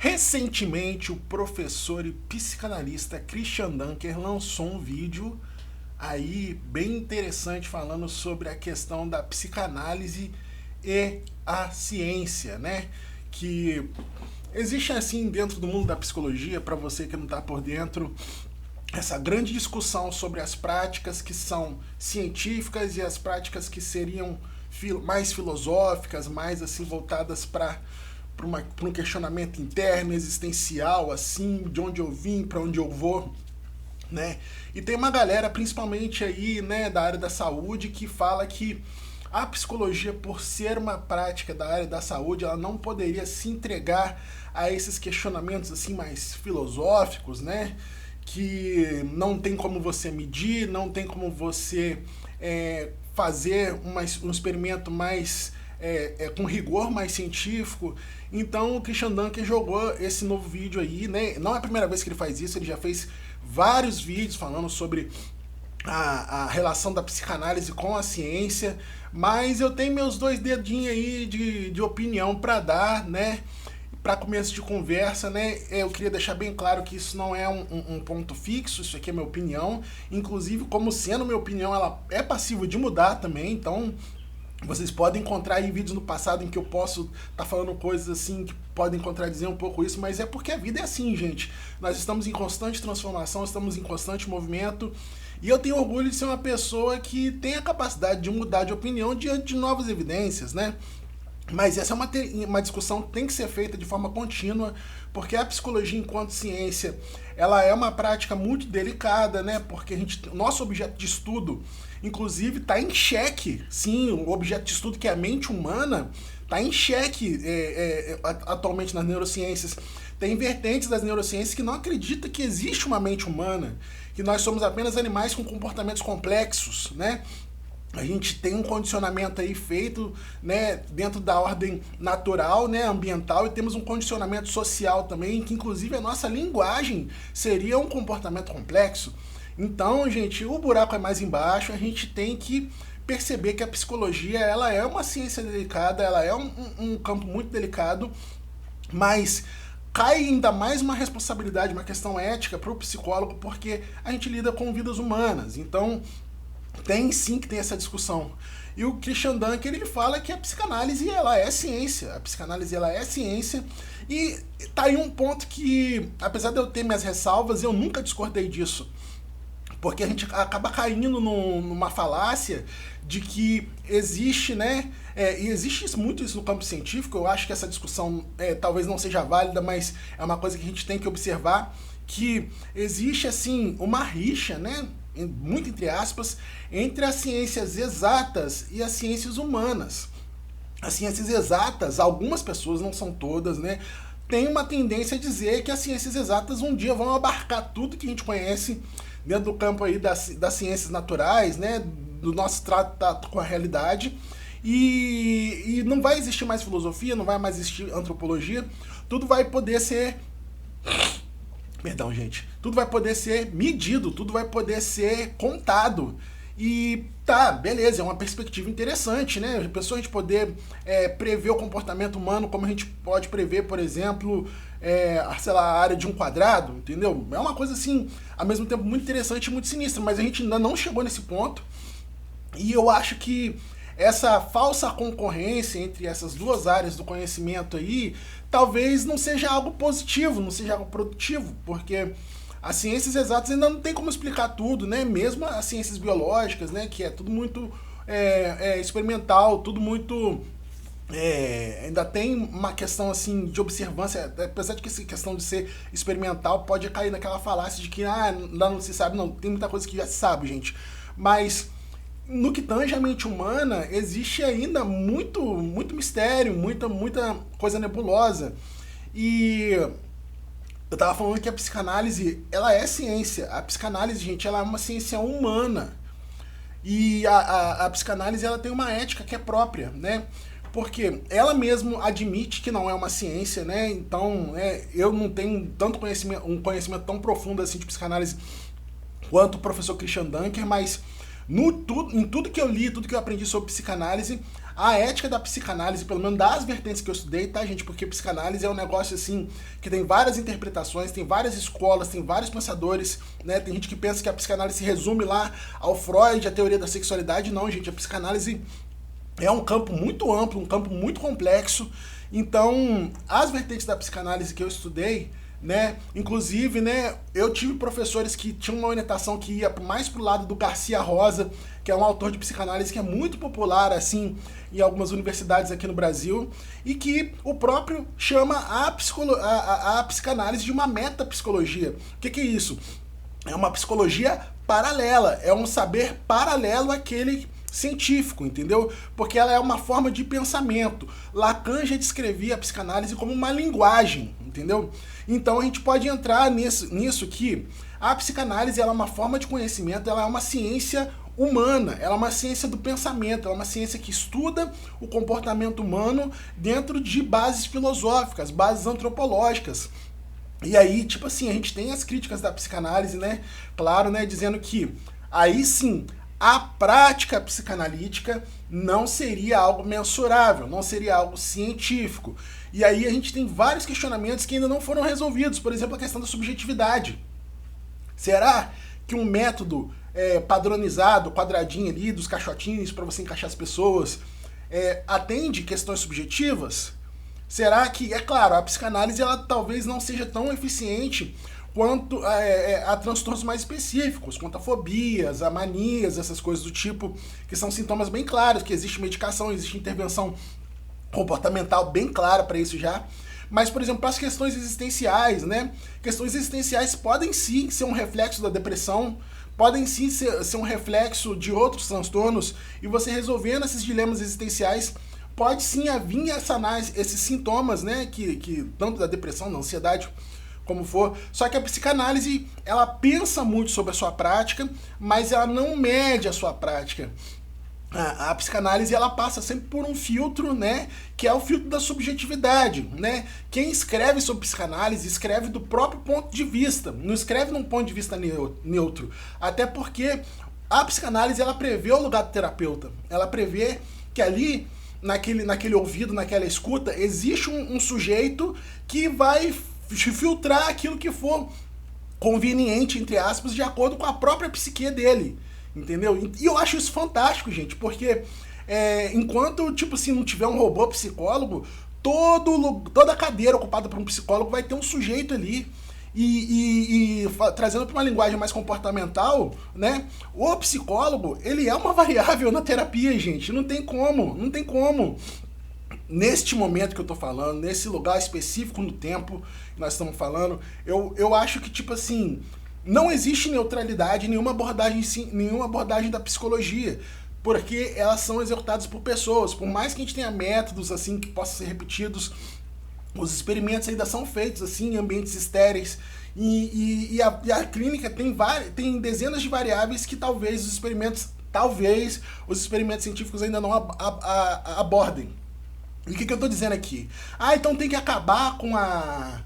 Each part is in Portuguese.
Recentemente, o professor e psicanalista Christian Dunker lançou um vídeo aí bem interessante falando sobre a questão da psicanálise e a ciência, né? Que existe assim dentro do mundo da psicologia, para você que não está por dentro, essa grande discussão sobre as práticas que são científicas e as práticas que seriam mais filosóficas, mais assim voltadas para um questionamento interno, existencial, assim, de onde eu vim, para onde eu vou, né? E tem uma galera, principalmente aí, né, da área da saúde, que fala que a psicologia, por ser uma prática da área da saúde, ela não poderia se entregar a esses questionamentos assim mais filosóficos, né? Que não tem como você medir, não tem como você fazer um experimento mais com rigor mais científico. Então o Christian Dunker jogou esse novo vídeo aí, né? Não é a primeira vez que ele faz isso, ele já fez vários vídeos falando sobre a relação da psicanálise com a ciência, mas eu tenho meus dois dedinhos aí de opinião para dar, né? Para começo de conversa, né? Eu queria deixar bem claro que isso não é um ponto fixo, isso aqui é minha opinião. Inclusive, como sendo minha opinião, ela é passível de mudar também, então vocês podem encontrar aí vídeos no passado em que eu posso estar falando coisas assim que podem contradizer um pouco isso, mas é porque a vida é assim, gente. Nós estamos em constante transformação, estamos em constante movimento, e eu tenho orgulho de ser uma pessoa que tem a capacidade de mudar de opinião diante de novas evidências, né? Mas essa é uma discussão que tem que ser feita de forma contínua, porque a psicologia enquanto ciência, ela é uma prática muito delicada, né? Porque nosso objeto de estudo, inclusive, está em xeque. Sim, o objeto de estudo que é a mente humana está em xeque atualmente nas neurociências. Tem vertentes das neurociências que não acreditam que existe uma mente humana, que nós somos apenas animais com comportamentos complexos, né? A gente tem um condicionamento aí feito, né, dentro da ordem natural, né, ambiental, e temos um condicionamento social também, que inclusive a nossa linguagem seria um comportamento complexo. Então, gente, o buraco é mais embaixo, a gente tem que perceber que a psicologia, ela é uma ciência delicada, ela é um campo muito delicado, mas cai ainda mais uma responsabilidade, uma questão ética para o psicólogo, porque a gente lida com vidas humanas. Então, tem sim que ter essa discussão. E o Christian Dunker, ele fala que a psicanálise, ela é ciência. A psicanálise, ela é ciência. E tá aí um ponto que, apesar de eu ter minhas ressalvas, eu nunca discordei disso. Porque a gente acaba caindo numa falácia de que existe, né? E existe muito isso no campo científico. Eu acho que essa discussão talvez não seja válida, mas é uma coisa que a gente tem que observar, que existe, assim, uma rixa, né? Muito entre aspas, entre as ciências exatas e as ciências humanas. As ciências exatas, algumas pessoas, não são todas, né, tem uma tendência a dizer que as ciências exatas um dia vão abarcar tudo que a gente conhece dentro do campo aí das ciências naturais, né, do nosso trato com a realidade, e não vai existir mais filosofia, não vai mais existir antropologia, tudo vai poder ser... Perdão, gente. Tudo vai poder ser medido, tudo vai poder ser contado. E tá, beleza, é uma perspectiva interessante, né? A pessoa a gente poder prever o comportamento humano como a gente pode prever, por exemplo, sei lá, a área de um quadrado, entendeu? É uma coisa assim, ao mesmo tempo muito interessante e muito sinistra, mas a gente ainda não chegou nesse ponto. E eu acho que essa falsa concorrência entre essas duas áreas do conhecimento aí, talvez não seja algo positivo, não seja algo produtivo, porque as ciências exatas ainda não tem como explicar tudo, né? Mesmo as ciências biológicas, né? Que é tudo muito experimental, tudo muito... ainda tem uma questão assim de observância, apesar de que essa questão de ser experimental pode cair naquela falácia de que não se sabe, não, tem muita coisa que já se sabe, gente. Mas no que tange a mente humana, existe ainda muito, muito mistério, muita coisa nebulosa. E eu tava falando que a psicanálise, ela é ciência. A psicanálise, gente, ela é uma ciência humana. E a psicanálise, ela tem uma ética que é própria, né? Porque ela mesmo admite que não é uma ciência, né? Então, eu não tenho tanto conhecimento, um conhecimento tão profundo assim de psicanálise quanto o professor Christian Dunker, mas em tudo que eu li, tudo que eu aprendi sobre psicanálise, A ética da psicanálise, pelo menos das vertentes que eu estudei, tá, gente? Porque psicanálise é um negócio, assim, que tem várias interpretações, tem várias escolas, tem vários pensadores, né? Tem gente que pensa que a psicanálise se resume lá ao Freud, a teoria da sexualidade. Não, gente, a psicanálise é um campo muito amplo, um campo muito complexo. Então, as vertentes da psicanálise que eu estudei, né, inclusive, né, eu tive professores que tinham uma orientação que ia mais pro lado do Garcia Rosa, que é um autor de psicanálise que é muito popular, assim, em algumas universidades aqui no Brasil, e que o próprio chama a psicanálise de uma metapsicologia. O que é isso? É uma psicologia paralela, é um saber paralelo àquele científico, entendeu? Porque ela é uma forma de pensamento. Lacan já descrevia a psicanálise como uma linguagem, entendeu? Então a gente pode entrar nisso que a psicanálise ela é uma forma de conhecimento, ela é uma ciência humana, ela é uma ciência do pensamento, ela é uma ciência que estuda o comportamento humano dentro de bases filosóficas, bases antropológicas. E aí, tipo assim, a gente tem as críticas da psicanálise, né? Claro, né? Dizendo que aí sim a prática psicanalítica não seria algo mensurável, não seria algo científico. E aí a gente tem vários questionamentos que ainda não foram resolvidos. Por exemplo, a questão da subjetividade. Será que um método padronizado, quadradinho ali, dos caixotinhos para você encaixar as pessoas, atende questões subjetivas? Será que, é claro, a psicanálise ela talvez não seja tão eficiente quanto a transtornos mais específicos, quanto a fobias, a manias, essas coisas do tipo, que são sintomas bem claros, que existe medicação, existe intervenção comportamental bem clara para isso já. Mas, por exemplo, para as questões existenciais, né? Questões existenciais podem sim ser um reflexo da depressão, podem sim ser um reflexo de outros transtornos, e você resolvendo esses dilemas existenciais, pode sim vir a sanar esses sintomas, né? Que tanto da depressão, da ansiedade, como for. Só que a psicanálise, ela pensa muito sobre a sua prática, mas ela não mede a sua prática. A psicanálise ela passa sempre por um filtro, né, que é o filtro da subjetividade, né? Quem escreve sobre psicanálise escreve do próprio ponto de vista, não escreve num ponto de vista neutro, até porque a psicanálise ela prevê o lugar do terapeuta, ela prevê que ali naquele ouvido, naquela escuta, existe um sujeito que vai filtrar aquilo que for conveniente, entre aspas, de acordo com a própria psique dele. Entendeu? E eu acho isso fantástico, gente, porque enquanto, tipo assim, não tiver um robô psicólogo, toda cadeira ocupada por um psicólogo vai ter um sujeito ali. Trazendo para uma linguagem mais comportamental, né? O psicólogo, ele é uma variável na terapia, gente. Não tem como. Neste momento que eu tô falando, nesse lugar específico no tempo que nós estamos falando, eu acho que, tipo assim, não existe neutralidade em nenhuma abordagem da psicologia, porque elas são executadas por pessoas. Por mais que a gente tenha métodos assim que possam ser repetidos, os experimentos ainda são feitos assim em ambientes estéreis, e a clínica tem dezenas de variáveis que talvez os experimentos científicos ainda não abordem. E o que eu estou dizendo aqui? Então tem que acabar com a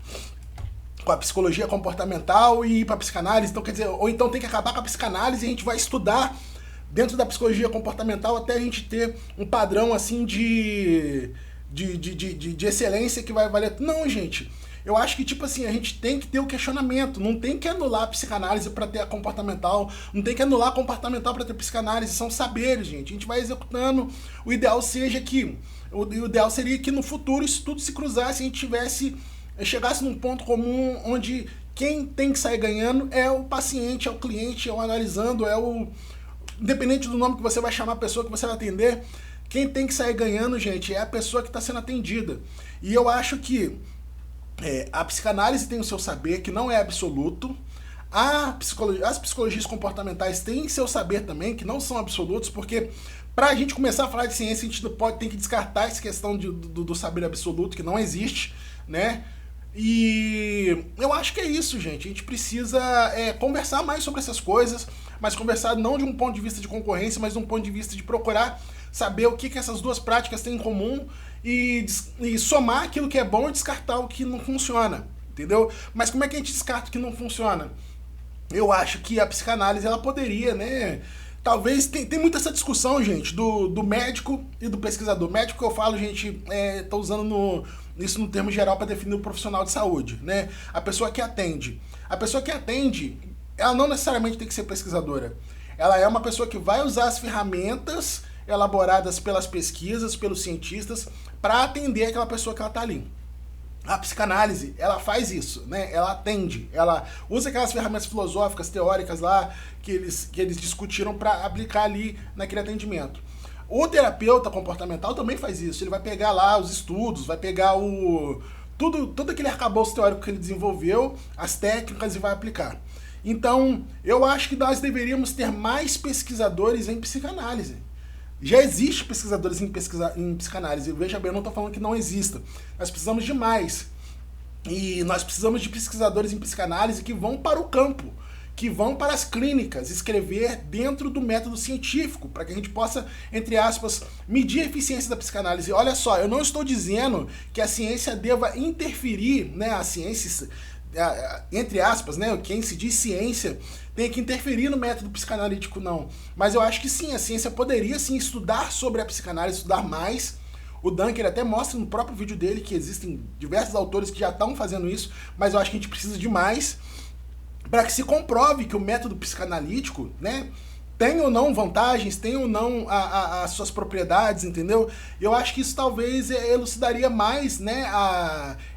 psicologia comportamental e ir para a psicanálise, então quer dizer, ou então tem que acabar com a psicanálise e a gente vai estudar dentro da psicologia comportamental até a gente ter um padrão assim de excelência que vai valer. Não, gente. Eu acho que, tipo assim, a gente tem que ter o questionamento, não tem que anular a psicanálise para ter a comportamental, não tem que anular a comportamental para ter psicanálise, são saberes, gente. A gente vai executando. O ideal seria que, o ideal seria que no futuro isso tudo se cruzasse, a gente chegasse num ponto comum onde quem tem que sair ganhando é o paciente, é o cliente, é o analisando, independente do nome que você vai chamar a pessoa que você vai atender, quem tem que sair ganhando, gente, é a pessoa que está sendo atendida. E eu acho que a psicanálise tem o seu saber, que não é absoluto. As psicologias comportamentais têm seu saber também, que não são absolutos, porque para a gente começar a falar de ciência, a gente tem que descartar essa questão do saber absoluto, que não existe, né? E eu acho que é isso, gente. A gente precisa conversar mais sobre essas coisas, mas conversar não de um ponto de vista de concorrência, mas de um ponto de vista de procurar saber o que essas duas práticas têm em comum e somar aquilo que é bom e descartar o que não funciona, entendeu? Mas como é que a gente descarta o que não funciona? Eu acho que a psicanálise ela poderia, né, talvez tem muita essa discussão, gente, do médico e do pesquisador. Médico que eu falo, gente, tô usando isso no termo geral para definir o profissional de saúde, né? A pessoa que atende. A pessoa que atende, ela não necessariamente tem que ser pesquisadora. Ela é uma pessoa que vai usar as ferramentas elaboradas pelas pesquisas, pelos cientistas, para atender aquela pessoa que ela está ali. A psicanálise, ela faz isso, né? Ela atende, ela usa aquelas ferramentas filosóficas, teóricas lá, que eles discutiram para aplicar ali naquele atendimento. O terapeuta comportamental também faz isso, ele vai pegar lá os estudos, vai pegar todo aquele arcabouço teórico que ele desenvolveu, as técnicas e vai aplicar. Então, eu acho que nós deveríamos ter mais pesquisadores em psicanálise. Já existe pesquisadores em psicanálise. Veja bem, eu não estou falando que não exista. Nós precisamos de mais. E nós precisamos de pesquisadores em psicanálise que vão para o campo, que vão para as clínicas, escrever dentro do método científico, para que a gente possa, entre aspas, medir a eficiência da psicanálise. Olha só, eu não estou dizendo que a ciência deva interferir, né, a ciência, entre aspas, né, quem se diz ciência tem que interferir no método psicanalítico, não. Mas eu acho que sim, a ciência poderia sim estudar sobre a psicanálise, estudar mais. O Dunker até mostra no próprio vídeo dele que existem diversos autores que já estão fazendo isso, mas eu acho que a gente precisa de mais para que se comprove que o método psicanalítico, né, tem ou não vantagens, tem ou não as suas propriedades, entendeu? Eu acho que isso talvez elucidaria mais, né,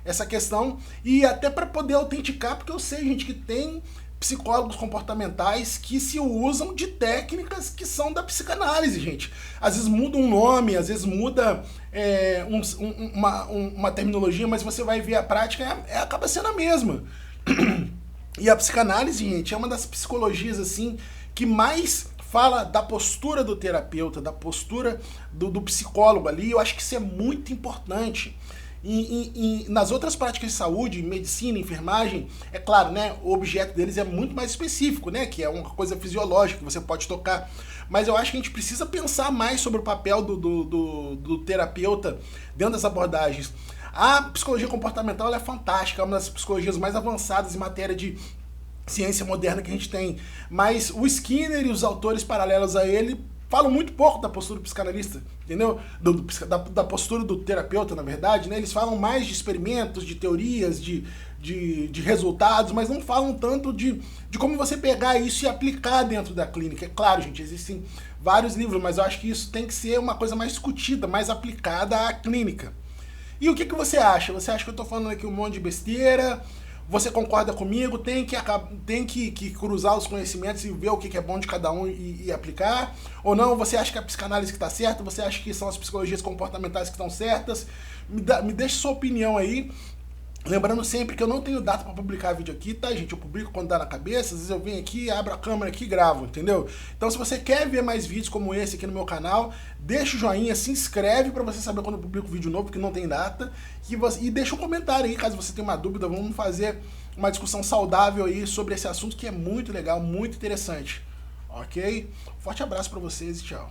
essa questão, e até para poder autenticar, porque eu sei, gente, que tem psicólogos comportamentais que se usam de técnicas que são da psicanálise, gente. Às vezes muda um nome, às vezes muda uma terminologia, mas você vai ver a prática, acaba sendo a mesma. E a psicanálise, gente, é uma das psicologias assim que mais fala da postura do terapeuta, da postura do psicólogo ali. Eu acho que isso é muito importante. Nas outras práticas de saúde, medicina, enfermagem, é claro, né, o objeto deles é muito mais específico, né, que é uma coisa fisiológica que você pode tocar. Mas eu acho que a gente precisa pensar mais sobre o papel do terapeuta dentro das abordagens. A psicologia comportamental ela é fantástica, é uma das psicologias mais avançadas em matéria de ciência moderna que a gente tem. Mas o Skinner e os autores paralelos a ele falam muito pouco da postura do psicanalista, entendeu? Da postura do terapeuta, na verdade, né? Eles falam mais de experimentos, de teorias, de resultados, mas não falam tanto de como você pegar isso e aplicar dentro da clínica. É claro, gente, existem vários livros, mas eu acho que isso tem que ser uma coisa mais discutida, mais aplicada à clínica. E o que você acha? Você acha que eu estou falando aqui um monte de besteira? Você concorda comigo? Tem que cruzar os conhecimentos e ver o que é bom de cada um e aplicar? Ou não? Você acha que é a psicanálise que está certa? Você acha que são as psicologias comportamentais que estão certas? Me deixe sua opinião aí. Lembrando sempre que eu não tenho data para publicar vídeo aqui, tá, gente? Eu publico quando dá na cabeça, às vezes eu venho aqui, abro a câmera aqui e gravo, entendeu? Então se você quer ver mais vídeos como esse aqui no meu canal, deixa o joinha, se inscreve para você saber quando eu publico vídeo novo, porque não tem data, e deixa um comentário aí, caso você tenha uma dúvida, vamos fazer uma discussão saudável aí sobre esse assunto que é muito legal, muito interessante, ok? Forte abraço para vocês e tchau.